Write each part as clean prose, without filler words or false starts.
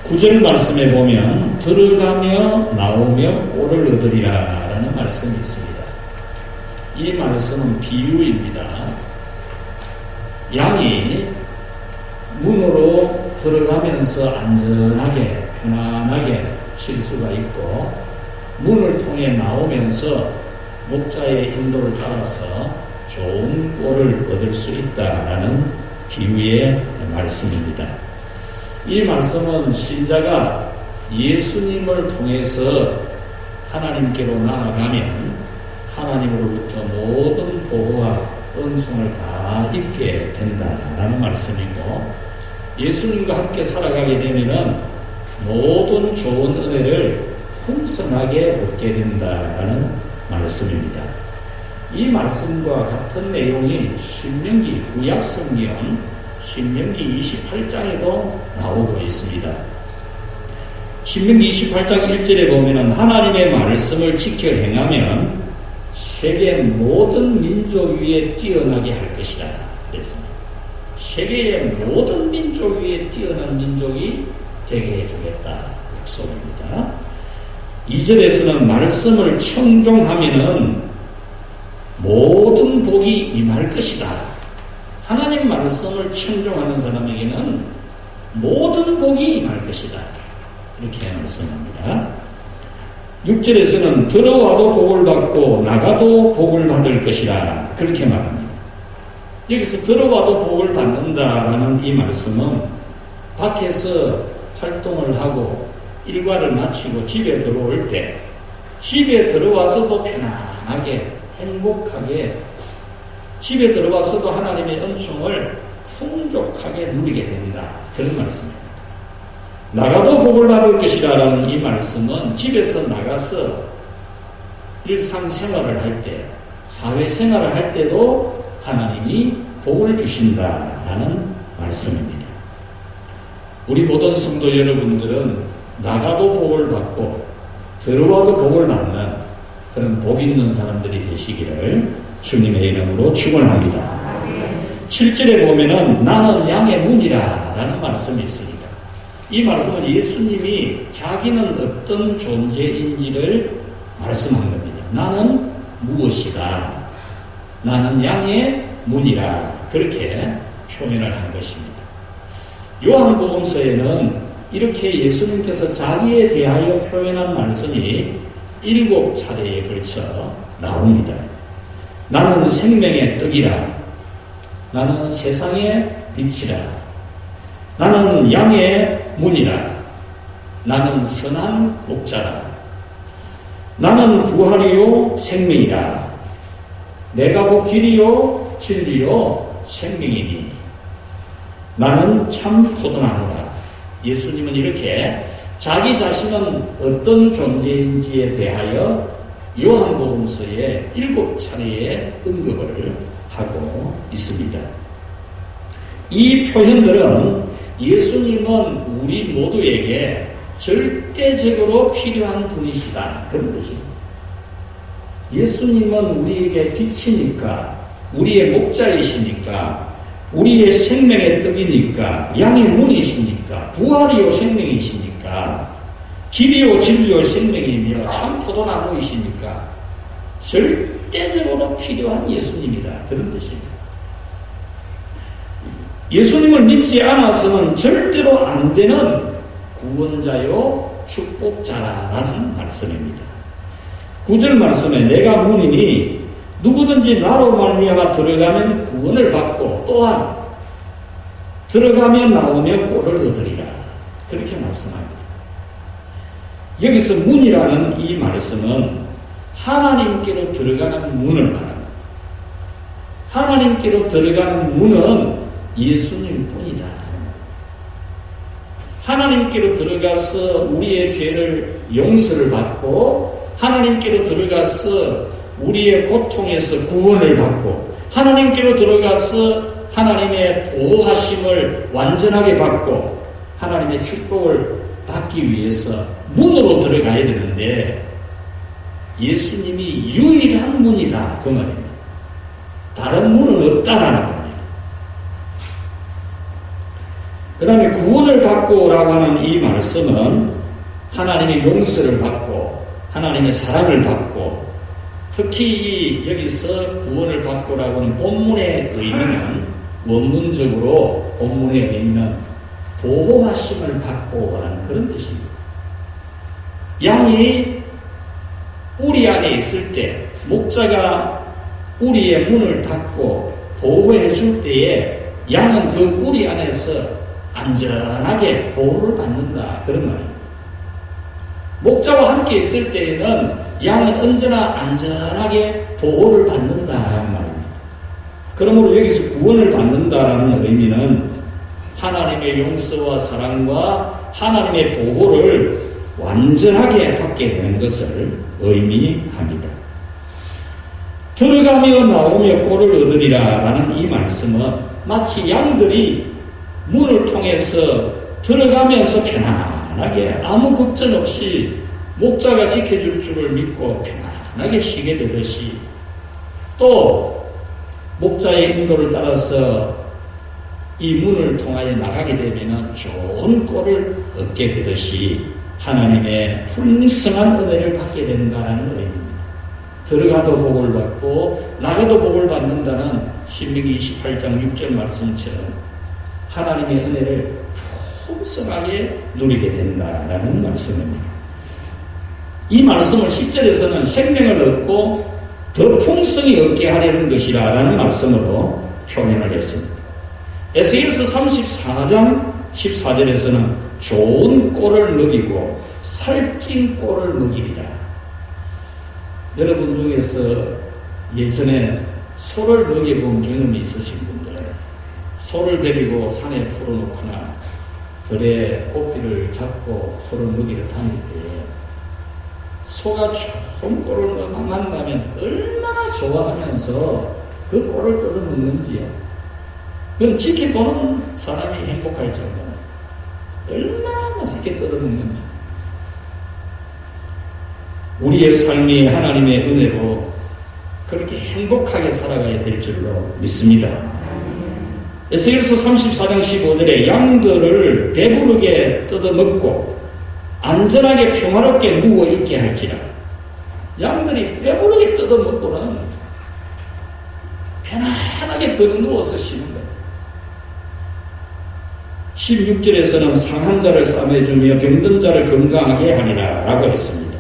9절 말씀에 보면 들어가며 나오며 꼴을 얻으리라 라는 말씀이 있습니다. 이 말씀은 비유입니다. 양이 문으로 들어가면서 안전하게 편안하게 쉴 수가 있고 문을 통해 나오면서 목자의 인도를 따라서 좋은 꼴을 얻을 수 있다라는 비유의 말씀입니다. 이 말씀은 신자가 예수님을 통해서 하나님께로 나아가면 하나님으로부터 모든 보호와 은총을 다 입게 된다라는 말씀이고, 예수님과 함께 살아가게 되면 모든 좋은 은혜를 풍성하게 얻게 된다라는 말씀입니다. 이 말씀과 같은 내용이 신명기 구약성경 신명기 28장에도 나오고 있습니다. 신명기 28장 1절에 보면 하나님의 말씀을 지켜 행하면 세계 모든 민족 위에 뛰어나게 할 것이다 그랬습니다. 세계의 모든 민족 위에 뛰어난 민족이 되게 해주겠다 약속입니다. 2절에서는 말씀을 청종하면은 모든 복이 임할 것이다. 하나님 말씀을 청종하는 사람에게는 모든 복이 임할 것이다. 이렇게 말씀합니다. 6절에서는 들어와도 복을 받고 나가도 복을 받을 것이라 그렇게 말합니다. 여기서 들어와도 복을 받는다라는 이 말씀은 밖에서 활동을 하고 일과를 마치고 집에 들어올 때 집에 들어와서도 편안하게 행복하게 집에 들어와서도 하나님의 은총을 풍족하게 누리게 된다. 그런 말씀입니다. 나가도 복을 받을 것이라는 이 말씀은 집에서 나가서 일상생활을 할 때, 사회생활을 할 때도 하나님이 복을 주신다라는 말씀입니다. 우리 모든 성도 여러분들은 나가도 복을 받고 들어와도 복을 받는 그런 복 있는 사람들이 되시기를 주님의 이름으로 축원합니다. 7절에 보면은 나는 양의 문이라 라는 말씀이 있습니다. 이 말씀은 예수님이 자기는 어떤 존재인지를 말씀한 겁니다. 나는 무엇이다. 나는 양의 문이라 그렇게 표현을 한 것입니다. 요한복음서에는 이렇게 예수님께서 자기에 대하여 표현한 말씀이 7차례에 걸쳐 나옵니다. 나는 생명의 떡이라. 나는 세상의 빛이라. 나는 양의 문이라. 나는 선한 목자라. 나는 부활이요 생명이라. 내가 곧 길이요 진리요 생명이니. 나는 참 포도나무라. 예수님은 이렇게 자기 자신은 어떤 존재인지에 대하여 요한복음서에 7차례의 언급을 하고 있습니다. 이 표현들은 예수님은 우리 모두에게 절대적으로 필요한 분이시다 그런 뜻입니다. 예수님은 우리에게 빛이니까, 우리의 목자이시니까, 우리의 생명의 떡이니까, 양의 문이시니까, 부활이요 생명이시니까, 길이요 진리요 생명이며 참 포도나무이시니까 절대적으로 필요한 예수님이다 그런 뜻입니다. 예수님을 믿지 않아서는 절대로 안 되는 구원자요 축복자라는 말씀입니다. 9절 말씀에 내가 문이니 누구든지 나로 말미암아 들어가면 구원을 받고 또한 들어가면 나오면 꼴을 얻으리라 그렇게 말씀합니다. 여기서 문이라는 이 말씀은 하나님께로 들어가는 문을 말합니다. 하나님께로 들어가는 문은 예수님 뿐이다. 하나님께로 들어가서 우리의 죄를 용서를 받고 하나님께로 들어가서 우리의 고통에서 구원을 받고 하나님께로 들어가서 하나님의 보호하심을 완전하게 받고 하나님의 축복을 받기 위해서 문으로 들어가야 되는데 예수님이 유일한 문이다 그 말입니다. 다른 문은 없다라는 겁니다. 그 다음에 구원을 받고라고 하는 이 말씀은 하나님의 용서를 받고 하나님의 사랑을 받고, 특히 여기서 구원을 받고라고 하는 본문의 의미는, 원문적으로 본문의 의미는 보호하심을 받고라는 그런 뜻입니다. 양이 우리 안에 있을 때, 목자가 우리의 문을 닫고 보호해 줄 때에 양은 그 우리 안에서 안전하게 보호를 받는다, 그런 말입니다. 목자와 함께 있을 때에는 양은 언제나 안전하게 보호를 받는다라는 말입니다. 그러므로 여기서 구원을 받는다라는 의미는 하나님의 용서와 사랑과 하나님의 보호를 완전하게 받게 되는 것을 의미합니다. 들어가며 나오며 꼴을 얻으리라 라는 이 말씀은 마치 양들이 문을 통해서 들어가면서 편안하게 아무 걱정 없이 목자가 지켜줄 줄을 믿고 편안하게 쉬게 되듯이, 또 목자의 인도를 따라서 이 문을 통하여 나가게 되면 좋은 꼴을 얻게 되듯이 하나님의 풍성한 은혜를 받게 된다는 의미입니다. 들어가도 복을 받고 나가도 복을 받는다는 신명기 28장 6절 말씀처럼 하나님의 은혜를 풍성하게 누리게 된다라는 말씀입니다. 이 말씀을 10절에서는 생명을 얻고 더 풍성히 얻게 하려는 것이라는 말씀으로 표현을 했습니다. 에스겔서 34장 14절에서는 좋은 꼴을 먹이고 살찐 꼴을 먹이리라. 여러분 중에서 예전에 소를 먹여본 경험이 있으신 분들, 소를 데리고 산에 풀어놓거나 들에 꽃비를 잡고 소를 먹이러 다닐 때 소가 좋은 꼴을 만나면 얼마나 좋아하면서 그 꼴을 뜯어먹는지요. 그건 지켜보는 사람이 행복할 정도로 얼마나 맛있게 뜯어먹는지. 우리의 삶이 하나님의 은혜로 그렇게 행복하게 살아가야 될 줄로 믿습니다. 에스겔서 34장 15절에 양들을 배부르게 뜯어먹고 안전하게 평화롭게 누워있게 할지라. 양들이 배부르게 뜯어먹고는 편안하게 누워서 쉬는 거예요. 16절에서는 상한 자를 싸매주며 병든 자를 건강하게 하리라 라고 했습니다.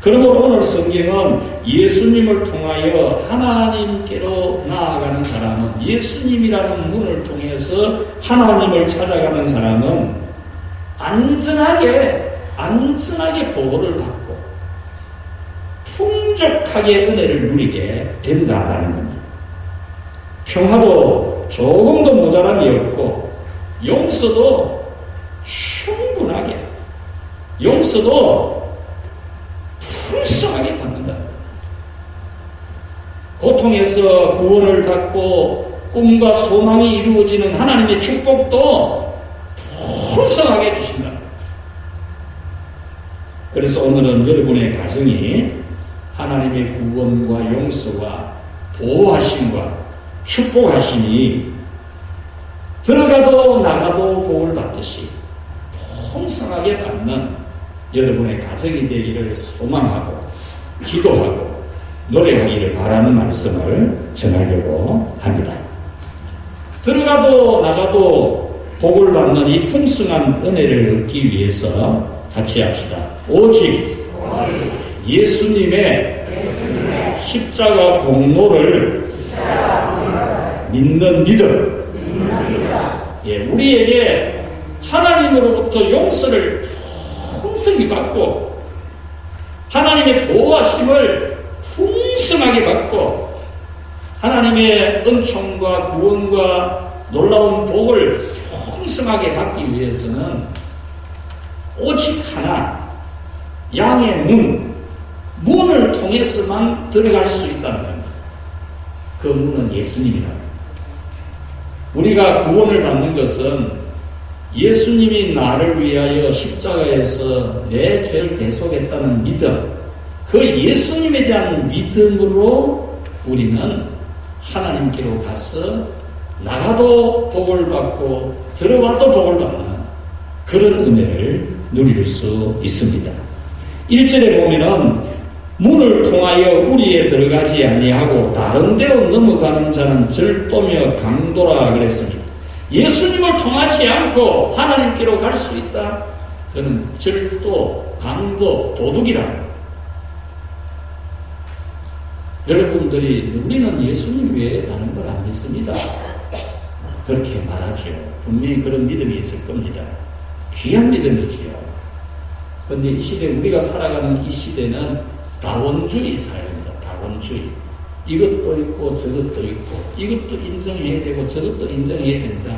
그러므로 오늘 성경은 예수님을 통하여 하나님께로 나아가는 사람은, 예수님이라는 문을 통해서 하나님을 찾아가는 사람은 안전하게 보호를 받고 풍족하게 은혜를 누리게 된다라는 겁니다. 평화도 조금도 모자람이 없고 용서도 충분하게, 용서도 풍성하게 받는다. 고통에서 구원을 받고 꿈과 소망이 이루어지는 하나님의 축복도 풍성하게 해주신다. 그래서 오늘은 여러분의 가정이 하나님의 구원과 용서와 보호하심과 축복하심이 들어가도 나가도 복을 받듯이 풍성하게 받는 여러분의 가정이 되기를 소망하고 기도하고 노래하기를 바라는 말씀을 전하려고 합니다. 들어가도 나가도 복을 받는 이 풍성한 은혜를 얻기 위해서 같이 합시다. 오직 예수님의 십자가 공로를 믿는 믿음. 우리에게 하나님으로부터 용서를 풍성히 받고 하나님의 보호하심을 풍성하게 받고 하나님의 은총과 구원과 놀라운 복을 풍성하게 받기 위해서는 오직 하나, 양의 문을 통해서만 들어갈 수 있다는 겁니다. 그 문은 예수님이다. 우리가 구원을 받는 것은 예수님이 나를 위하여 십자가에서 내 죄를 대속했다는 믿음, 그 예수님에 대한 믿음으로 우리는 하나님께로 가서 나가도 복을 받고 들어와도 복을 받는 그런 은혜를 누릴 수 있습니다. 1절에 보면은 문을 통하여 우리에 들어가지 아니하고 다른 데로 넘어가는 자는 절도며 강도라 그랬습니다. 예수님을 통하지 않고 하나님께로 갈 수 있다. 그는 절도, 강도, 도둑이라. 여러분들이 우리는 예수님 외에 다른 걸 안 믿습니다. 그렇게 말하죠. 분명히 그런 믿음이 있을 겁니다. 귀한 믿음이지요. 그런데 이 시대, 우리가 살아가는 이 시대는 다원주의 사회입니다. 다원주의. 이것도 있고 저것도 있고 이것도 인정해야 되고 저것도 인정해야 된다.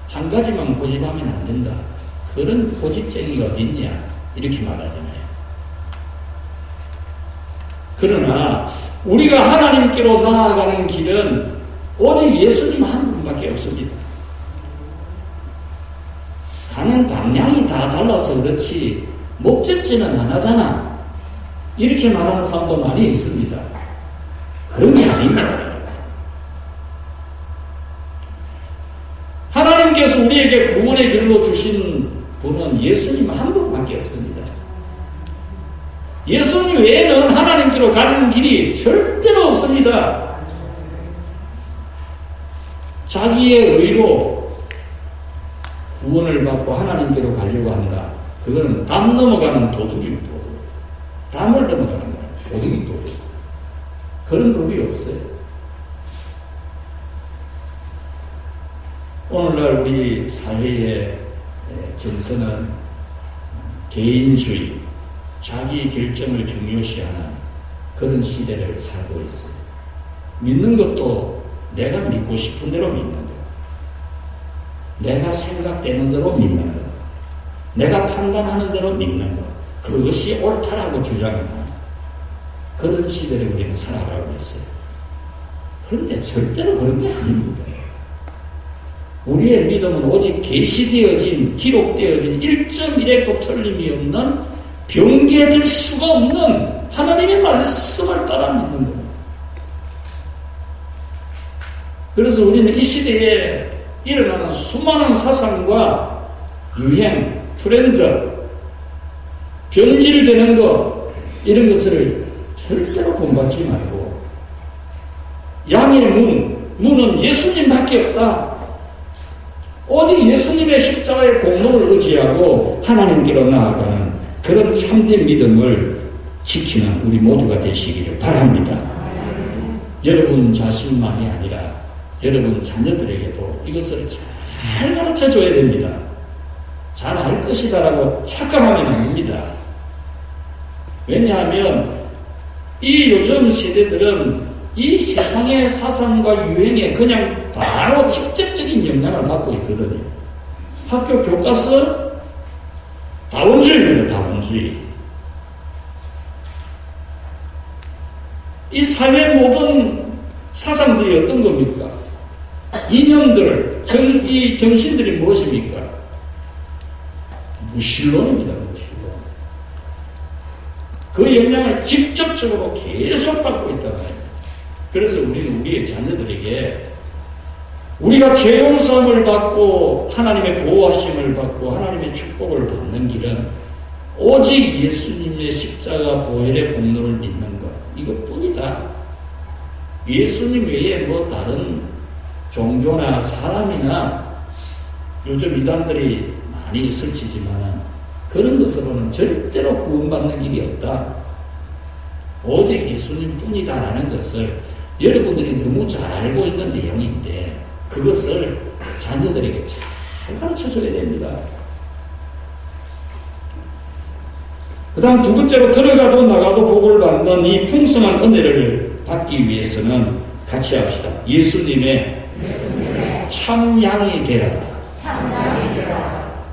한 가지만 고집하면 안 된다. 그런 고집쟁이가 어디 있냐 이렇게 말하잖아요. 그러나 우리가 하나님께로 나아가는 길은 오직 예수님 한 분밖에 없습니다. 가는 방향이 다 달라서 그렇지 목적지는 하나잖아. 이렇게 말하는 사람도 많이 있습니다. 그런 게 아닙니다. 하나님께서 우리에게 구원의 길로 주신 분은 예수님 한 분밖에 없습니다. 예수님 외에는 하나님께로 가는 길이 절대로 없습니다. 자기의 의로 구원을 받고 하나님께로 가려고 한다. 그거는 담 넘어가는 도둑입니다. 담을 넘어가는 거예요. 도둑이 도둑. 그런 법이 없어요. 오늘날 우리 사회의 정서는 개인주의, 자기 결정을 중요시하는 그런 시대를 살고 있어요. 믿는 것도 내가 믿고 싶은 대로 믿는 것, 내가 생각되는 대로 믿는 것, 내가 판단하는 대로 믿는 것, 그것이 옳다라고 주장하는 그런 시대를 우리는 살아가고 있어요. 그런데 절대로 그런 게 아닙니다. 우리의 믿음은 오직 계시되어진, 기록되어진 1.1획도 틀림이 없는 변개될 수가 없는 하나님의 말씀을 따라 믿는 겁니다. 그래서 우리는 이 시대에 일어나는 수많은 사상과 유행, 트렌드, 변질되는 것, 이런 것을 절대로 본받지 말고 양의 문은 예수님밖에 없다. 오직 예수님의 십자가의 공로를 의지하고 하나님께로 나아가는 그런 참된 믿음을 지키는 우리 모두가 되시기를 바랍니다. 여러분 자신만이 아니라 여러분 자녀들에게도 이것을 잘 가르쳐 줘야 됩니다. 잘 할 것이다라고 착각하면 안 됩니다. 왜냐하면 이 요즘 세대들은 이 세상의 사상과 유행에 그냥 바로 직접적인 영향을 받고 있거든요. 학교 교과서 다원주의입니다. 다원주의. 이 사회 모든 사상들이 어떤 겁니까? 이념들, 이 정신들이 무엇입니까? 무신론입니다. 무신론. 그 영향을 직접적으로 계속 받고 있다는 거예요. 그래서 우리는 우리의 자녀들에게 우리가 죄 용서함을 받고 하나님의 보호하심을 받고 하나님의 축복을 받는 길은 오직 예수님의 십자가 보혈의 공로를 믿는 것, 이것뿐이다. 예수님 외에 뭐 다른 종교나 사람이나 요즘 이단들이 많이 설치지만 그런 것으로는 절대로 구원받는 길이 없다. 오직 예수님뿐이다라는 것을 여러분들이 너무 잘 알고 있는 내용인데 그것을 자녀들에게 잘 가르쳐줘야 됩니다. 그 다음 두 번째로 들어가도 나가도 복을 받는 이 풍성한 은혜를 받기 위해서는 같이 합시다. 예수님의 참양이 되라.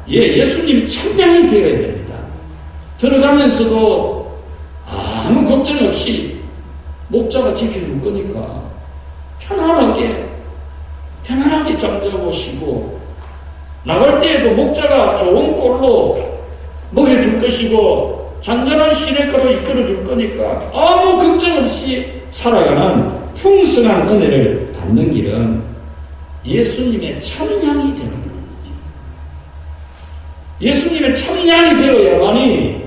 예수님 참양이 되어야 됩니다. 들어가면서도 아무 걱정 없이 목자가 지켜줄 거니까 편안하게 잠자보시고 나갈 때에도 목자가 좋은 꼴로 먹여줄 것이고 잔잔한 시냇가로 이끌어줄 거니까 아무 걱정 없이 살아가는 풍성한 은혜를 받는 길은 예수님의 참양이 되는 거죠. 예수님의 참양이 되어야만이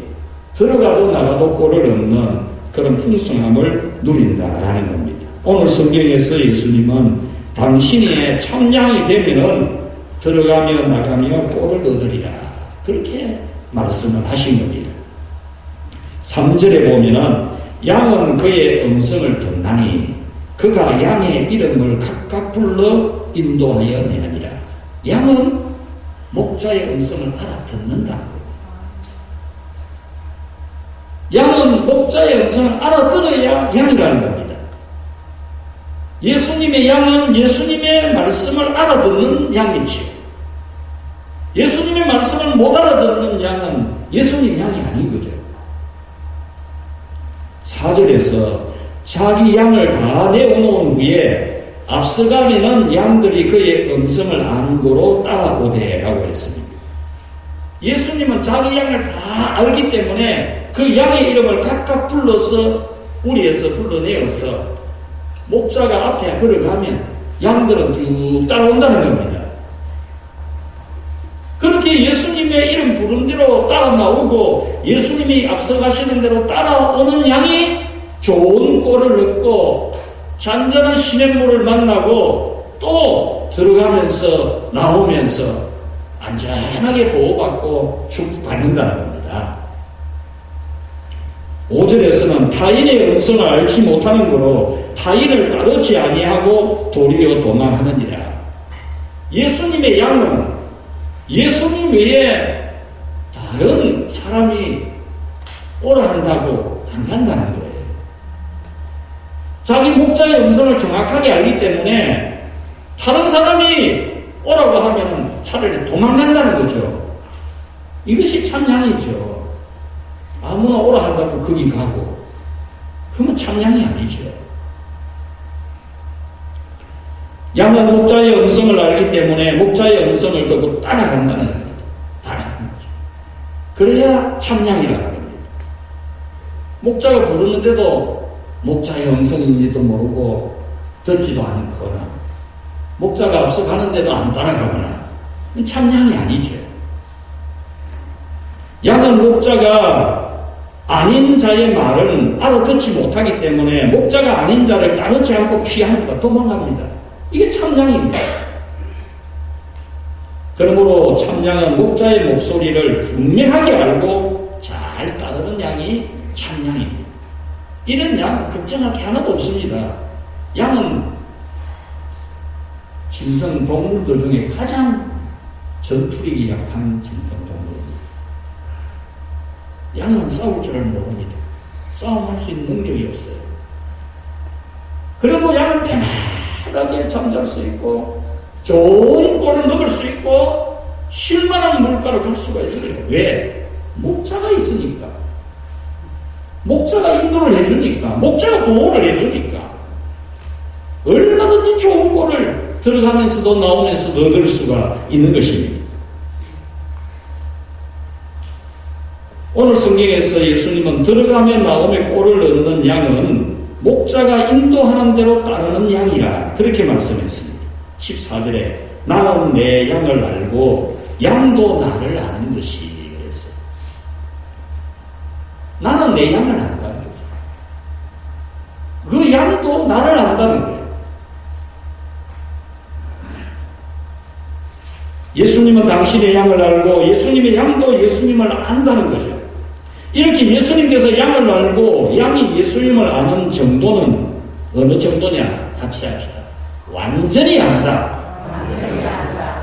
들어가도 나가도 꼴을 얻는 그런 풍성함을 누린다라는 겁니다. 오늘 성경에서 예수님은 당신이 참양이 되면은 들어가며 나가며 꼴을 얻으리라, 그렇게 말씀을 하신 겁니다. 3절에 보면은 양은 그의 음성을 듣나니 그가 양의 이름을 각각 불러 인도하여 내느니라. 양은 목자의 음성을 알아듣는다. 양은 목자의 음성을 알아들어야 양이라는 겁니다. 예수님의 양은 예수님의 말씀을 알아듣는 양이지요. 예수님의 말씀을 못 알아듣는 양은 예수님 양이 아닌 거죠. 4절에서 자기 양을 다 내어놓은 후에 앞서가면은 양들이 그의 음성을 안고로 따라오되 라고 했습니다. 예수님은 자기 양을 다 알기 때문에 그 양의 이름을 각각 불러서 우리에서 불러내어서 목자가 앞에 걸어가면 양들은 쭉 따라온다는 겁니다. 그렇게 예수님의 이름 부른 대로 따라 나오고 예수님이 앞서가시는 대로 따라오는 양이 좋은 꼴을 얻고 잔잔한 시냇물을 만나고 또 들어가면서 나오면서 안전하게 보호받고 축복받는다는 겁니다. 5절에서는 타인의 음성을 알지 못하는 거로 타인을 따르지 아니하고 도리어 도망하느니라. 예수님의 양은 예수님 외에 다른 사람이 오라 한다고 안 간다는 거예요. 자기 목자의 음성을 정확하게 알기 때문에 다른 사람이 오라고 하면 차라리 도망간다는 거죠. 이것이 참 양이죠. 아무나 오라 한다고 거기 가고 그러면 참 양이 아니죠. 양은 목자의 음성을 알기 때문에 목자의 음성을 듣고 따라간다는 겁니다. 따라가는 거죠. 그래야 참 양이라는 겁니다. 목자가 부르는데도 목자의 음성인지도 모르고 듣지도 않거나 목자가 앞서 가는데도 안 따라가거나 참 양이 아니죠. 양은 목자가 아닌 자의 말은 알아듣지 못하기 때문에 목자가 아닌 자를 따르지 않고 피합니다. 도망갑니다. 이게 참양입니다. 그러므로 참양은 목자의 목소리를 분명하게 알고 잘 따르는 양이 참양입니다. 이런 양은 걱정할 게 하나도 없습니다. 양은 짐승 동물들 중에 가장 전투력이 약한 짐승 동물입니다. 양은 싸울 줄을 모릅니다. 싸움할 수 있는 능력이 없어요. 그래도 양은 편안하게 잠잘 수 있고 좋은 꼴을 먹을 수 있고 쉴만한 물가로 갈 수가 있어요. 왜? 목자가 있으니까. 목자가 인도를 해주니까. 목자가 보호를 해주니까. 얼마든지 좋은 꼴을 들어가면서도 나오면서도 얻을 수가 있는 것입니다. 오늘 성경에서 예수님은 들어가며 나오며 꼴을 얻는 양은 목자가 인도하는 대로 따르는 양이라 그렇게 말씀했습니다. 14절에 나는 내 양을 알고 양도 나를 아는 것이 그랬어요. 나는 내 양을 안다는 거죠. 그 양도 나를 안다는 거예요. 예수님은 당신의 양을 알고 예수님의 양도 예수님을 안다는 거죠. 이렇게 예수님께서 양을 알고 양이 예수님을 아는 정도는 어느 정도냐? 같이 합시다. 완전히 안다.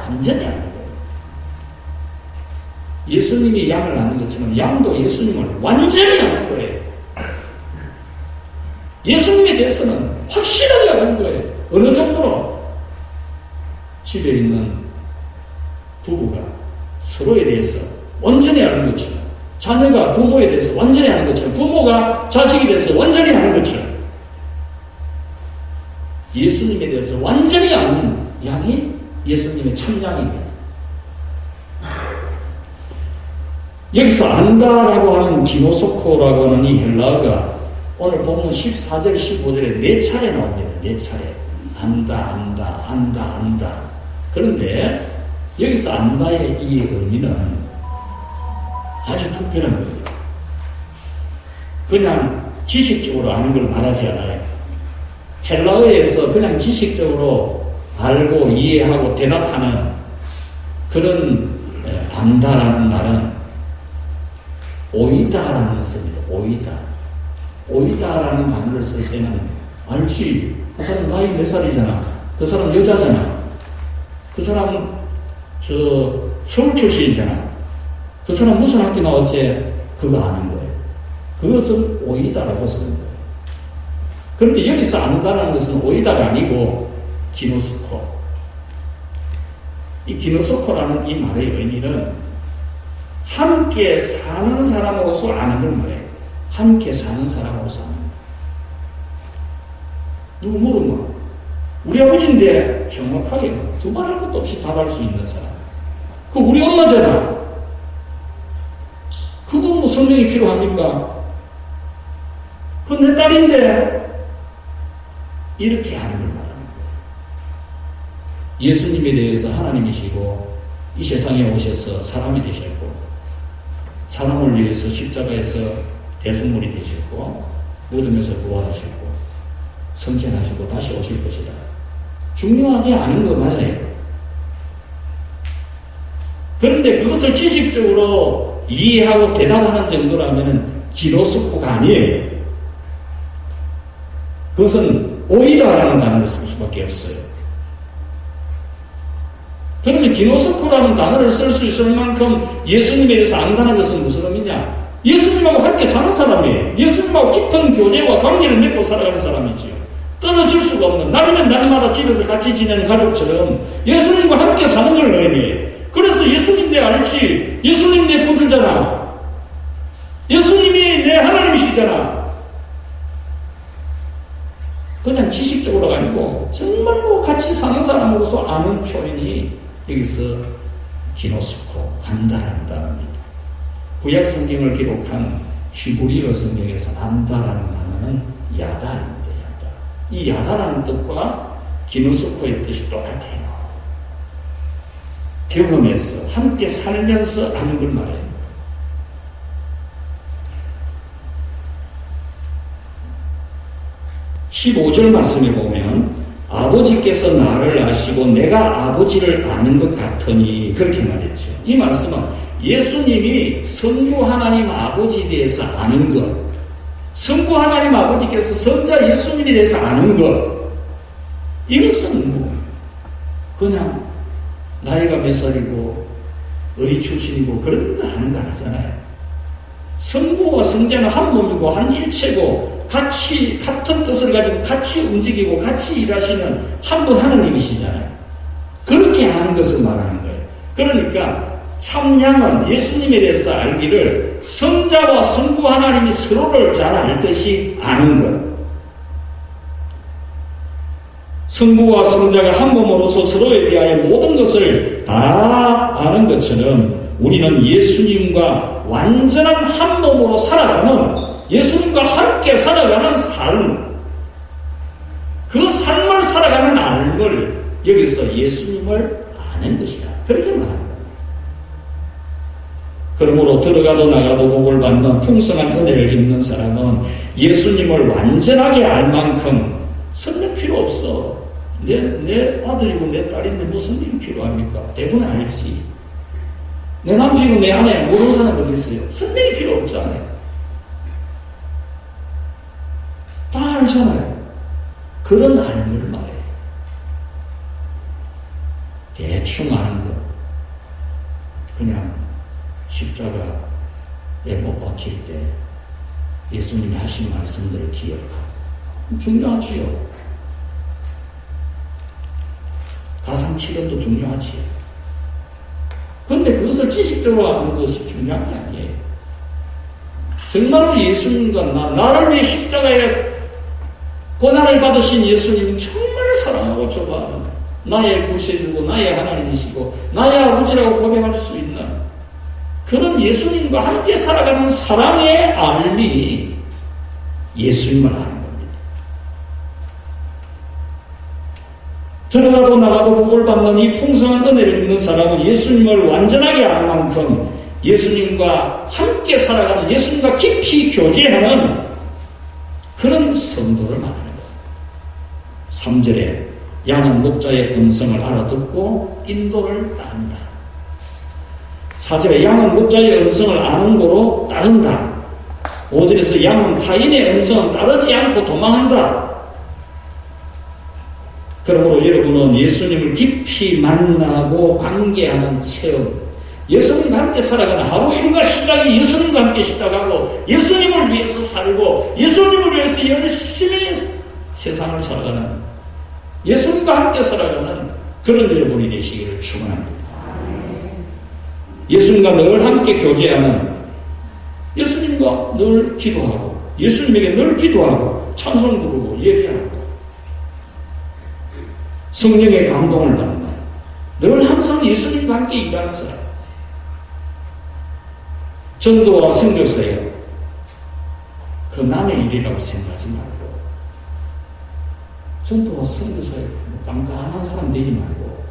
완전히 안다. 예수님이 양을 아는 것처럼 양도 예수님을 완전히 아는 거예요. 예수님에 대해서는 확실하게 아는 거예요. 어느 정도로? 집에 있는 부부가 서로에 대해서 완전히 아는 것처럼, 자녀가 부모에 대해서 완전히 아는 것처럼, 부모가 자식에 대해서 완전히 아는 것처럼 예수님에 대해서 완전히 아는 양이 예수님의 참양입니다. 여기서 안다라고 하는 기노소코라고 하는 이 헬라어가 오늘 본문 14절, 15절에 4차례 나옵니다. 4차례. 안다, 안다, 안다, 안다. 그런데 여기서 안다의 이 의미는 아주 특별한 거예요. 그냥 지식적으로 아는 걸 말하지 않아요. 헬라어에서 그냥 지식적으로 알고 이해하고 대답하는 그런 안다라는 말은 오이다라는 것입니다. 오이다라는 단어를 쓸 때는 알지. 그 사람 나이 몇 살이잖아. 그 사람 여자잖아. 그 사람은 서울 출신이잖아. 그 사람 무슨 학교 나왔지? 그거 아는 거예요. 그것은 오이다라고 쓰는 거예요. 그런데 여기서 안다라는 것은 오이다가 아니고 기노스코. 이 기노스코라는 이 말의 의미는 함께 사는 사람으로서 아는 걸 말해요. 함께 사는 사람으로서 아는 거. 누구 물으면 우리 아버지인데 정확하게 두말할 것도 없이 답할 수 있는 사람. 그 우리 엄마잖아. 그거 뭐 설명이 필요합니까? 그건 내 딸인데 이렇게 하는 걸 말하는 거예요. 예수님에 대해서 하나님이시고 이 세상에 오셔서 사람이 되셨고 사람을 위해서 십자가에서 대속물이 되셨고 무덤에서 부활하셨고 성천하시고 다시 오실 것이다. 중요하게 아는 거 맞아요. 그런데 그것을 지식적으로 이해하고 대답하는 정도라면 기노스코가 아니에요. 그것은 오이다라는 단어를 쓸 수밖에 없어요. 그러면 기노스코라는 단어를 쓸 수 있을 만큼 예수님에 대해서 안다는 것은 무슨 의미냐? 예수님하고 함께 사는 사람이에요. 예수님하고 깊은 교제와 관계를 맺고 살아가는 사람이지요. 떨어질 수가 없는, 날이면 날마다 집에서 같이 지내는 가족처럼 예수님과 함께 사는 걸 의미해요. 그래서 예수님 내 알지, 예수님 내 구주잖아, 예수님이 내 하나님이시잖아. 그냥 지식적으로가 아니고 정말로 같이 사는 사람으로서 아는 표현이 여기서 기노스코, 안다라는 단어입니다. 구약 성경을 기록한 히브리어 성경에서 안다라는 단어는 야다입니다. 야다. 이 야다라는 뜻과 기노스코의 뜻이 똑같아요. 경험해서 함께 살면서 아는 걸 말해요. (15절) 말씀에 보면 아버지께서 나를 아시고 내가 아버지를 아는 것 같으니 그렇게 말했죠. 이 말씀은 예수님이 성부 하나님 아버지에 대해서 아는 것, 성부 하나님 아버지께서 성자 예수님에 대해서 아는 것, 이것은 뭐 그냥 나이가 몇 살이고 어디 출신이고 그런 거 하는 거 아니잖아요. 성부와 성자는 한 몸이고 한 일체고 같이 같은 뜻을 가지고 같이 움직이고 같이 일하시는 한 분 하나님이시잖아요. 그렇게 하는 것을 말하는 거예요. 그러니까 참양은 예수님에 대해서 알기를 성자와 성부 하나님이 서로를 잘 알듯이 아는 것. 성부와 성자가 한 몸으로서 서로에 대하여 모든 것을 다 아는 것처럼 우리는 예수님과 완전한 한 몸으로 살아가는, 예수님과 함께 살아가는 삶, 그 삶을 살아가는 알걸 여기서 예수님을 아는 것이다. 그렇게 말합니다. 그러므로 들어가도 나가도 복을 받는 풍성한 은혜를 입는 사람은 예수님을 완전하게 알 만큼 설명 필요 없어. 내 아들이고 내 딸인데 무슨 일이 필요합니까? 대부분 알지. 내 남편이고 내 아내 모르는 사람 어디 있어요? 설명이 필요 없잖아요. 다 알잖아요. 그런 알물을 말해요. 대충 아는 것. 그냥 십자가에 못 박힐 때 예수님이 하신 말씀들을 기억하고 중요하지요. 가상치료도 중요하지요. 그런데 그것을 지식적으로 아는 것이 중요한 게 아니에요. 정말로 예수님과 나를 위해 십자가에 고난을 받으신 예수님 정말 사랑하고 좋아하는, 나의 구세주고 나의 하나님이시고 나의 아버지라고 고백할 수 있는 그런 예수님과 함께 살아가는 사랑의 알미, 예수님을 아는 겁니다. 들어가도 나가도 복을 받는 이 풍성한 은혜를 믿는 사람은 예수님을 완전하게 아는 만큼 예수님과 함께 살아가는, 예수님과 깊이 교제하는 그런 성도를 말하는 거예요. 3절에 양은 목자의 음성을 알아듣고 인도를 따른다. 4절에 양은 목자의 음성을 아는 고로 따른다. 5절에서 양은 타인의 음성은 따르지 않고 도망한다. 그러므로 여러분은 예수님을 깊이 만나고 관계하는 체험, 예수님과 함께 살아가는 하루 일과 시작이 예수님과 함께 시작하고 예수님을 위해서 살고 예수님을 위해서 열심히 세상을 살아가는, 예수님과 함께 살아가는 그런 여러분이 되시기를 축원합니다. 예수님과 늘 함께 교제하는, 예수님과 늘 기도하고 예수님에게 늘 기도하고 찬송 부르고 예배하고 성령의 감동을 받는, 늘 항상 예수님과 함께 일하는 사람. 전도와 선교사예요. 그 남의 일이라고 생각하지 말고, 전도와 선교사예요. 깜깜한 사람 되지 말고,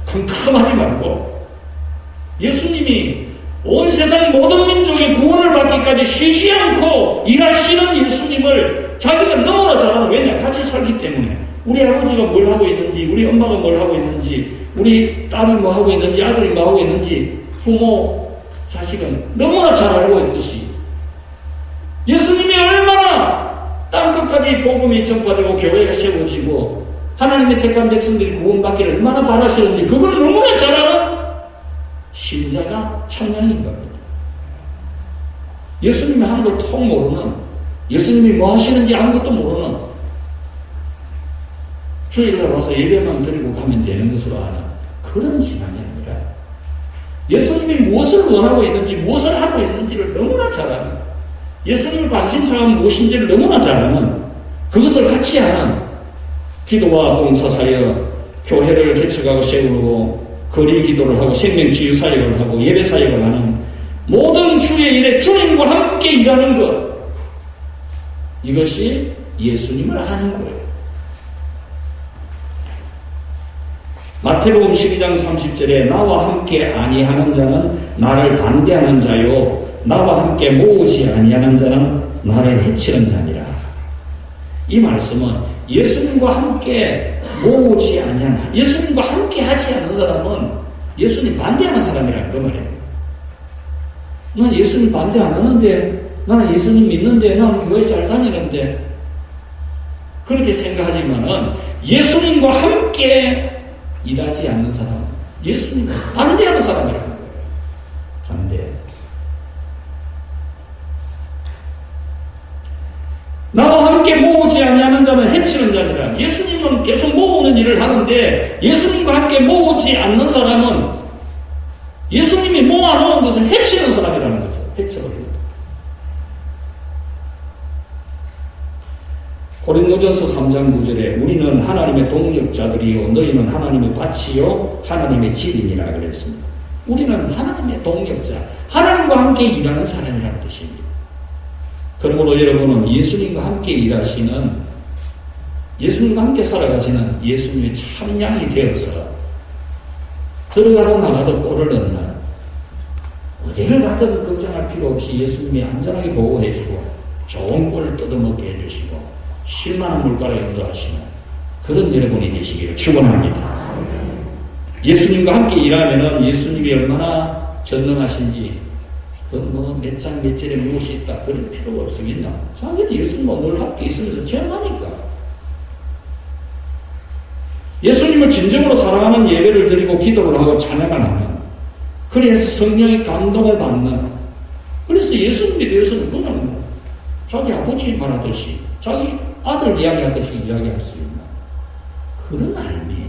캄캄하지 말고, 예수님이 온 세상 모든 민족의 구원을 받기까지 쉬지 않고 일하시는 예수님을 자기가 너무나 잘 알아. 왜냐? 같이 살기 때문에. 우리 아버지가 뭘 하고 있는지, 우리 엄마가 뭘 하고 있는지, 우리 딸이 뭐 하고 있는지, 아들이 뭐 하고 있는지, 부모, 자식은 너무나 잘 알고 있듯이 예수님이 얼마나 땅끝까지 복음이 전파되고 교회가 세워지고 하나님의 택한 백성들이 구원받기를 얼마나 바라시는지 그걸 너무나 잘 아는 신자가 찬양인 겁니다. 예수님이 하는 걸 통 모르는, 예수님이 뭐 하시는지 아무것도 모르는, 주일날 와서 예배만 드리고 가면 되는 것으로 하는 그런 신앙이 아니라 예수님이 무엇을 원하고 있는지, 무엇을 하고 있는지를 너무나 잘 아는, 예수님의 관심사가 무엇인지를 너무나 잘 아는, 그것을 같이 하는 기도와 봉사사역, 교회를 개척하고 세우고 거리 기도를 하고 생명치유 사역을 하고 예배 사역을 하는 모든 주의 일에 주님과 함께 일하는 것, 이것이 예수님을 아는 거예요. 마태복음 12장 30절에 나와 함께 아니하는 자는 나를 반대하는 자요 나와 함께 모으지 아니하는 자는 나를 해치는 자니라. 이 말씀은 예수님과 함께 모으지 아니하는, 예수님과 함께 하지 않는 사람은 예수님 반대하는 사람이라는 그 말이에요. 난 예수님 반대 안 하는데, 나는 예수님 믿는데, 나는 교회 잘 다니는데, 그렇게 생각하지만은 예수님과 함께 일하지 않는 사람은 예수님을 반대하는 사람이라는 거예요. 반대. 나와 함께 모으지 아니하는 자는 해치는 자니라. 예수님은 계속 모으는 일을 하는데 예수님과 함께 모으지 않는 사람은 예수님이 모아놓은 것을 해치는 사람이라는 거죠. 해쳐버리는. 고린도전서 3장 9절에 우리는 하나님의 동역자들이요 너희는 하나님의 밭이요 하나님의 집이니라 그랬습니다. 우리는 하나님의 동역자, 하나님과 함께 일하는 사람이라는 뜻입니다. 그러므로 여러분은 예수님과 함께 일하시는, 예수님과 함께 살아가시는 예수님의 참 양이 되어서 들어가도 나가도 꼴을 넣는, 어디를 가든 걱정할 필요 없이 예수님이 안전하게 보호해주고 좋은 꼴을 뜯어먹게 해주시고 실만한 물가로 인도하시는 그런 여러분이 되시기를 축원합니다. 예수님과 함께 일하면은 예수님이 얼마나 전능하신지 몇 장 몇 절에 무엇이 있다 그럴 필요가 없으면요. 자기는 예수님과 늘 함께 있으면서 체험하니까. 예수님을 진정으로 사랑하는 예배를 드리고 기도를 하고 찬양을 하는, 그래서 성령의 감동을 받는, 그래서 예수님에 대해서는 그냥 자기 아버지 말하듯이 자기 아들 이야기하듯이 이야기할 수 있는 그런 삶이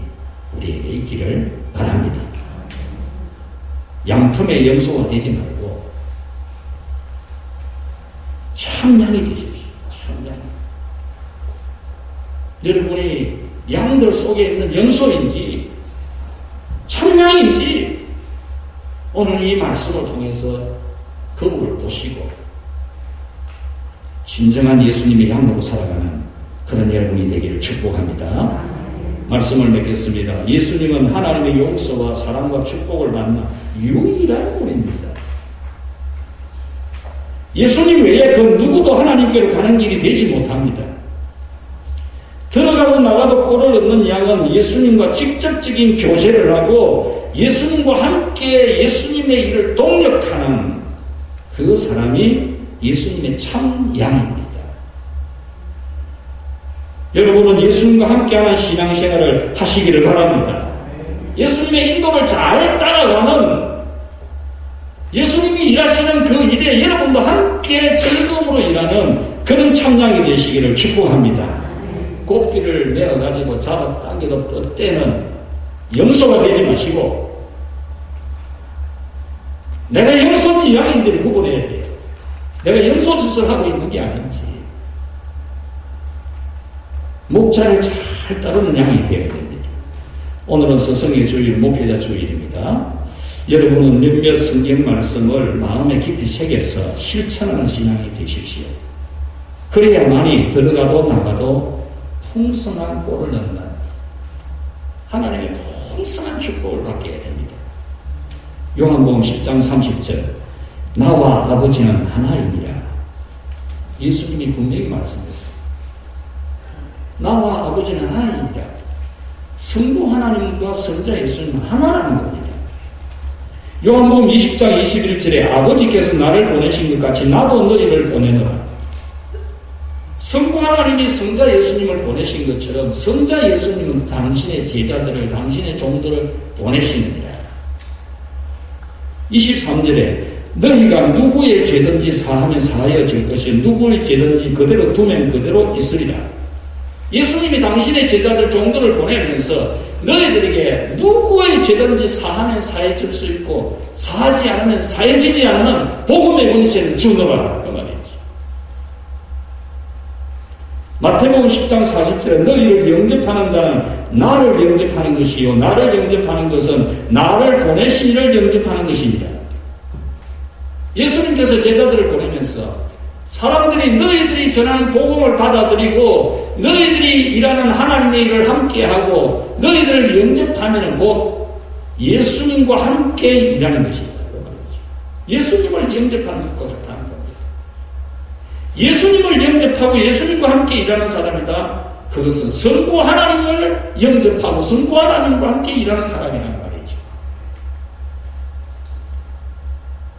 우리에게 있기를 바랍니다. 양틈의 염소가 되지 말고 참양이 되십시오. 참양. 여러분이 양들 속에 있는 염소인지 참양인지 오늘 이 말씀을 통해서 거울을 보시고 진정한 예수님의 양으로 살아가는 그런 여러분이 되기를 축복합니다. 말씀을 맺겠습니다. 예수님은 하나님의 용서와 사랑과 축복을 받는 유일한 분입니다. 예수님 외에 그 누구도 하나님께로 가는 길이 되지 못합니다. 들어가고 나가도 꼴을 얻는 양은 예수님과 직접적인 교제를 하고 예수님과 함께 예수님의 일을 동력하는 그 사람이 예수님의 참 양입니다. 여러분은 예수님과 함께하는 신앙생활을 하시기를 바랍니다. 예수님의 인도를 잘 따라가는, 예수님이 일하시는 그 일에 여러분도 함께 즐거움으로 일하는 그런 참양이 되시기를 축복합니다. 꽃길을 메어가지고 잡아 당겨도 뻗대는 염소가 되지 마시고, 내가 염소인지 양인지를 구분해야 돼요. 내가 염소 짓을 하고 있는 게 아닌지. 목자를 잘 따르는 양이 되어야 됩니다. 오늘은 스승의 주일, 목회자 주일입니다. 여러분은 몇몇 성경 말씀을 마음에 깊이 새겨서 실천하는 신앙이 되십시오. 그래야만이 들어가도 나가도 풍성한 꼴을 얻는 하나님의 풍성한 축복을 받게 됩니다. 요한복음 10장 30절, 나와 아버지는 하나이니라. 예수님이 분명히 말씀했어요. 나와 아버지는 하나이니라. 성부 하나님과 성자 예수님은 하나라는 겁니다. 요한복음 20장 21절에 아버지께서 나를 보내신 것 같이 나도 너희를 보내노라. 성부 하나님이 성자 예수님을 보내신 것처럼 성자 예수님은 당신의 제자들을, 당신의 종들을 보내십니다. 23절에 너희가 누구의 죄든지 사하면 사하여질 것이요 누구의 죄든지 그대로 두면 그대로 있으리라. 예수님이 당신의 제자들, 종들을 보내면서 너희들에게 누구의 죄든지 사하면 사해질 수 있고 사하지 않으면 사해지지 않는 복음의 권세를 주노라, 그 말이죠. 마태복음 10장 40절에 너희를 영접하는 자는 나를 영접하는 것이요 나를 영접하는 것은 나를 보내신 이를 영접하는 것입니다. 예수님께서 제자들을 보내면서 사람들이 너희들이 전하는 복음을 받아들이고 너희들이 일하는 하나님의 일을 함께하고 너희들을 영접하면 곧 예수님과 함께 일하는 것이다. 예수님을 영접하는 것과 같다는 겁니다. 예수님을 영접하고 예수님과 함께 일하는 사람이다. 그것은 성부 하나님을 영접하고 성부 하나님과 함께 일하는 사람이라는 말이죠.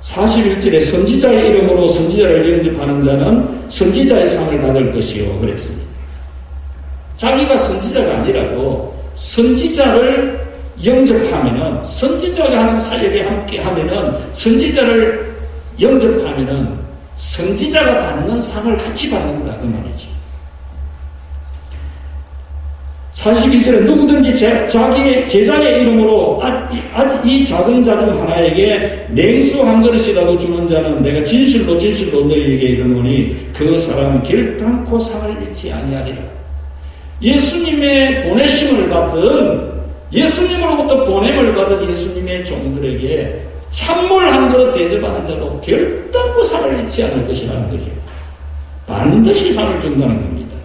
41절에 선지자의 이름으로 선지자를 영접하는 자는 선지자의 상을 받을 것이요 그랬습니다. 자기가 선지자가 아니라도 선지자를 영접하면은, 선지자가 하는 사역에 함께 하면은, 선지자를 영접하면은 선지자가 받는 상을 같이 받는다, 그 말이죠. 42절에 누구든지 자기의 제자의 이름으로 이 작은 자 중 하나에게 냉수 한 그릇이라도 주는 자는 내가 진실로 진실로 너희에게 이르노니 그 사람은 결단코 상을 잃지 아니하리라. 예수님의 보내심을 받은, 예수님으로부터 보냄을 받은 예수님의 종들에게 찬물 한 그릇 대접하는 자도 결단코 상을 잃지 않을 것이라는 거죠. 반드시 상을 준다는 겁니다.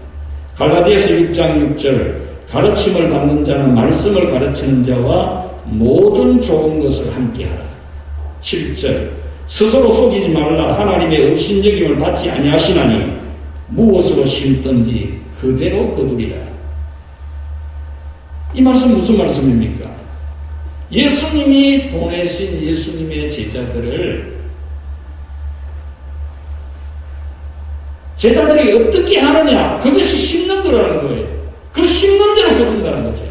갈라디아서 6장 6절 가르침을 받는 자는 말씀을 가르치는 자와 모든 좋은 것을 함께하라. 7절 스스로 속이지 말라. 하나님의 업신여김을 받지 아니하시나니 무엇으로 심든지 그대로 거두리라. 이 말씀 무슨 말씀입니까? 예수님이 보내신 예수님의 제자들이 어떻게 하느냐, 그것이 심는 거라는 거예요. 그 심는 대로 거둔다는 거죠.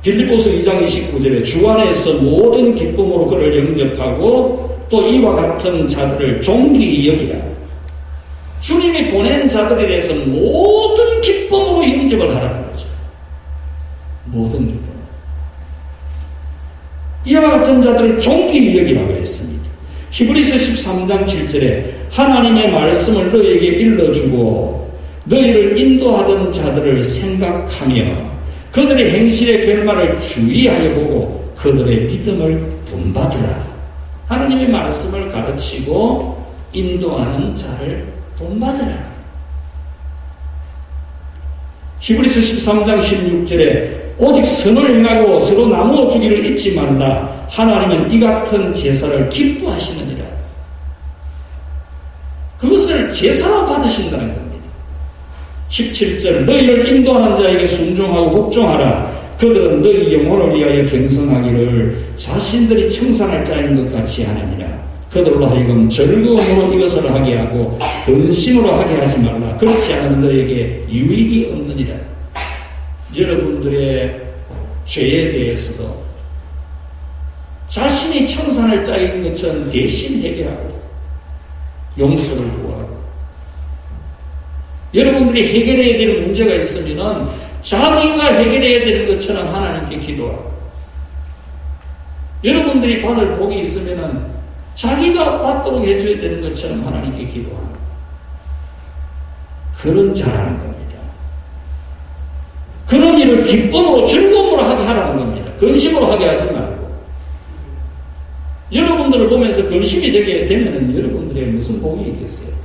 빌립보서 2장 29절에 주 안에서 모든 기쁨으로 그를 영접하고 또 이와 같은 자들을 존귀히 여기라. 주님이 보낸 자들에 대해서 모든 기쁨으로 영접을 하라는 거죠. 모든 기쁨. 이와 같은 자들을 존귀히 여기라고 했습니다. 히브리서 13장 7절에 하나님의 말씀을 너희에게 일러주고 너희를 인도하던 자들을 생각하며 그들의 행실의 결말을 주의하여 보고 그들의 믿음을 본받으라. 하나님의 말씀을 가르치고 인도하는 자를 본받으라. 히브리서 13장 16절에 오직 선을 행하고 서로 나누어 주기를 잊지 말라. 하나님은 이 같은 제사를 기뻐하시느니라. 그것을 제사로 받으신다는 겁니다. 17절 너희를 인도하는 자에게 순종하고 복종하라. 그들은 너희 영혼을 위하여 경성하기를 자신들이 청산할 자인 것 같이 하느니라. 그들로 하여금 즐거움으로 이것을 하게 하고 근심으로 하게 하지 말라. 그렇지 않으면 너에게 유익이 없느니라. 여러분들의 죄에 대해서도 자신이 청산할 자인 것처럼 대신 해결하고 용서를 구하고, 여러분들이 해결해야 되는 문제가 있으면 자기가 해결해야 되는 것처럼 하나님께 기도하고, 여러분들이 받을 복이 있으면 자기가 받도록 해줘야 되는 것처럼 하나님께 기도하고, 그런 자라는 겁니다. 그런 일을 기쁨으로 즐거움으로 하게 하라는 겁니다. 근심으로 하게 하지 말고. 여러분들을 보면서 근심이 되게 되면 여러분들의 무슨 복이 있겠어요?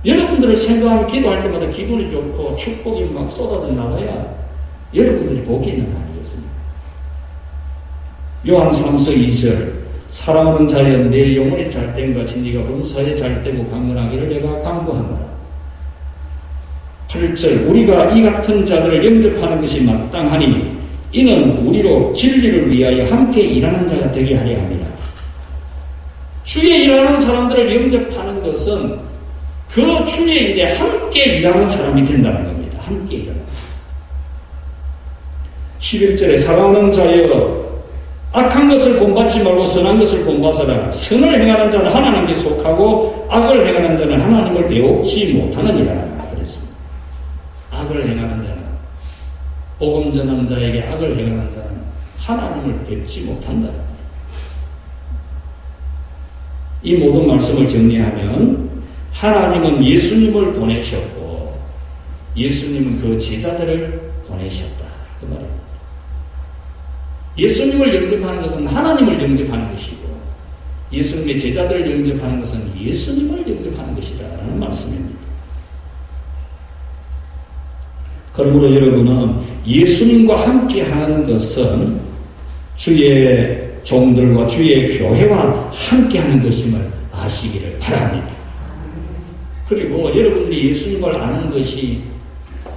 여러분들을 생각하며 기도할 때마다 기분이 좋고 축복이 막 쏟아져 나와야 여러분들이 복이 있는 거 아니겠습니까? 요한 3서 2절 사랑하는 자여 내 영혼이 잘된 같이 네가 범사에 잘되고 강건하기를 내가 간구하노라. 8절 우리가 이 같은 자들을 영접하는 것이 마땅하니 이는 우리로 진리를 위하여 함께 일하는 자가 되게 하려 합니다. 주의 일하는 사람들을 영접하는 것은 그 주의 일에 함께 일하는 사람이 된다는 겁니다. 함께 일하는 사람. 11절에 사랑하는 자여 악한 것을 본받지 말고 선한 것을 본받아라. 선을 행하는 자는 하나님께 속하고 악을 행하는 자는 하나님을 배우지 못하느니라. 그랬습니다. 악을 행하는 자는, 복음 전하는 자에게 악을 행하는 자는 하나님을 뵙지 못한다는 거예요. 이 모든 말씀을 정리하면 하나님은 예수님을 보내셨고 예수님은 그 제자들을 보내셨다. 그 말입니다. 예수님을 영접하는 것은 하나님을 영접하는 것이고 예수님의 제자들을 영접하는 것은 예수님을 영접하는 것이라는 말씀입니다. 그러므로 여러분은 예수님과 함께 하는 것은 주의 종들과 주의 교회와 함께 하는 것임을 아시기를 바랍니다. 그리고 여러분들이 예수님을 아는 것이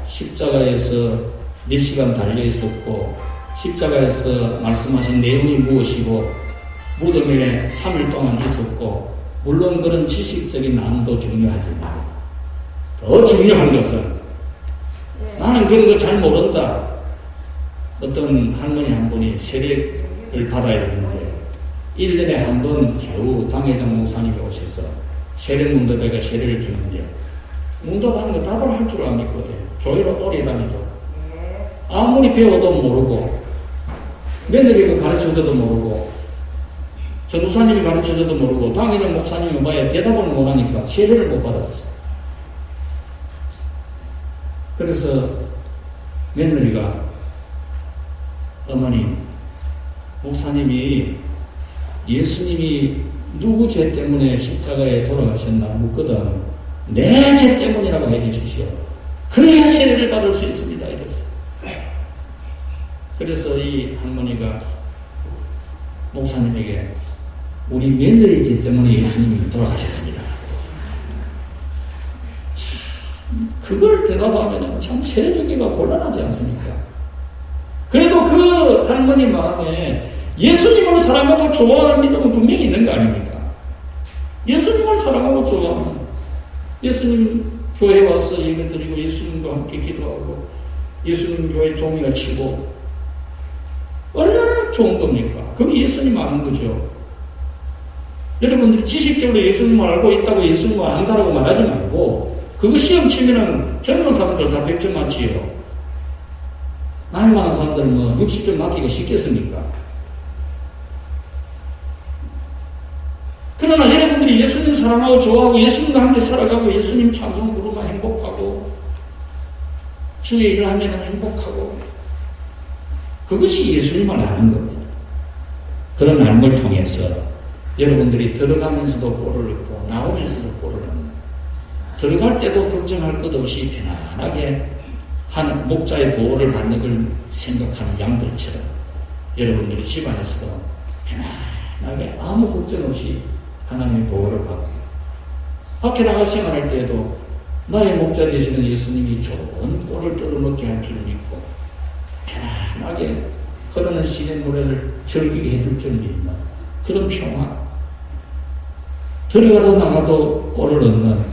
십자가에서 몇 시간 달려 있었고 십자가에서 말씀하신 내용이 무엇이고 무덤에 3일 동안 있었고, 물론 그런 지식적인 난도 중요하지만 더 중요한 것은 나는 그런 거 잘 모른다. 어떤 할머니 한 분이 세례를 받아야 되는데 1년에 한 번 겨우 당회장 목사님이 오셔서 세례 문답회가 세례를 주는데 문답하는 거 답을 할 줄 압니까? 교회로 오래 다니고 아무리 배워도 모르고 며느리가 가르쳐줘도 모르고 전도사님이 가르쳐줘도 모르고 당회장 목사님이 봐야 대답을 못하니까 세례를 못 받았어. 그래서 며느리가 어머님, 목사님이 예수님이 누구 죄 때문에 십자가에 돌아가셨나 묻거든. 내 죄 때문이라고 해주십시오. 그래야 세례를 받을 수 있습니다. 이랬어요. 그래서 이 할머니가 목사님에게 우리 며느리 죄 때문에 예수님이 돌아가셨습니다. 그걸 대답하면 참 세례주기가 곤란하지 않습니까? 그래도 그 할머니 마음에 예수님을 사랑하고 좋아하는 믿음은 분명히 있는 거 아닙니까? 예수님을 사랑하고 좋아하는, 예수님 교회 와서 예배드리고 예수님과 함께 기도하고 예수님 교회 종이가 치고 얼마나 좋은 겁니까? 그게 예수님 아는 거죠. 여러분들이 지식적으로 예수님을 알고 있다고 예수님을 안다라고 말하지 말고 그거 시험 치면은 젊은 사람들 다 100점 맞지요. 나이 많은 사람들은 뭐 60점 맞기가 쉽겠습니까? 그러나 여러분들이 예수님 사랑하고 좋아하고 예수님과 함께 살아가고 예수님 찬송 부르면 행복하고 주의 일을 하면 행복하고 그것이 예수님을 아는 겁니다. 그런 삶을 통해서 여러분들이 들어가면서도 꼴을 얻고 나오면서도 꼴을 얻는, 들어갈 때도 걱정할 것 없이 편안하게 한 목자의 보호를 받는 걸 생각하는 양들처럼 여러분들이 집안에서도 편안하게 아무 걱정 없이 하나님의 보호를 받고 밖에 나가 생활할 때에도 나의 목자 되시는 예수님이 좋은 꼴을 뜯어먹게 할 줄을 믿고 편안하게 흐르는 시냇물을 즐기게 해줄 줄 믿는 그런 평화, 들어가도 나가도 꼴을 얻는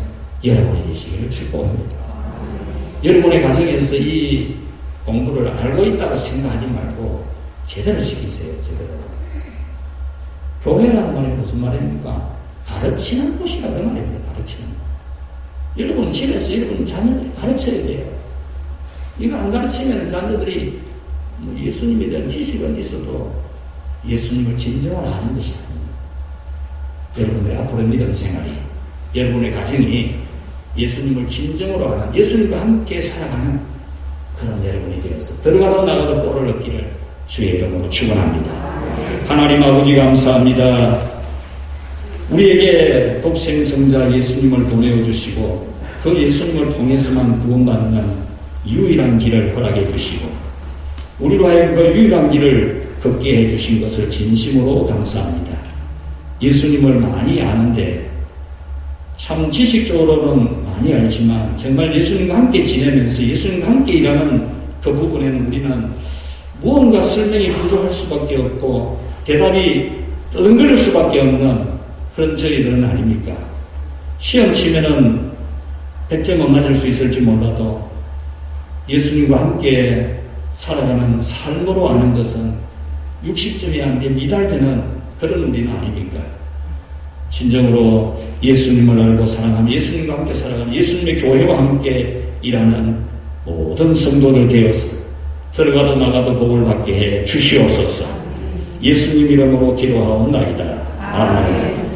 여러분이 되시기를 축복합니다. 여러분의 가정에서 이 공부를 알고 있다고 생각하지 말고 제대로 시키세요. 제대로. 교회라는 말이 무슨 말입니까? 가르치는 곳이라고 말입니다. 가르치는 곳. 여러분 집에서 여러분 자녀들이 가르쳐야 돼요. 이거 안 가르치면 자녀들이 예수님에 대한 지식은 있어도 예수님을 진정으로 아는 것이 아닙니다. 여러분들의 앞으로 믿음 생활이, 여러분의 가정이 예수님을 진정으로 아는, 예수님과 함께 살아가는 그런 여러분이 되어서 들어가도 나가도 꼴을 얻기를 주의 이름으로 축원합니다. 하나님 아버지 감사합니다. 우리에게 독생성자 예수님을 보내어 주시고 그 예수님을 통해서만 구원받는 유일한 길을 허락해 주시고 우리로 하여금 그 유일한 길을 걷게 해 주신 것을 진심으로 감사합니다. 예수님을 많이 아는데 참 지식적으로는 많이 알지만 정말 예수님과 함께 지내면서 예수님과 함께 일하는 그 부분에는 우리는 무언가 설명이 부족할 수밖에 없고 대답이 떠듬거릴 수밖에 없는 그런 저희들은 아닙니까? 시험 치면은 100점은 맞을 수 있을지 몰라도 예수님과 함께 살아가는 삶으로 아는 것은 60점이 안 돼 미달되는 그런 우리는 아닙니까? 진정으로 예수님을 알고 사랑하며 예수님과 함께 살아가는 예수님의 교회와 함께 일하는 모든 성도들 되어서 들어가도 나가도 복을 받게 해 주시옵소서. 예수님 이름으로 기도하옵나이다. 아멘.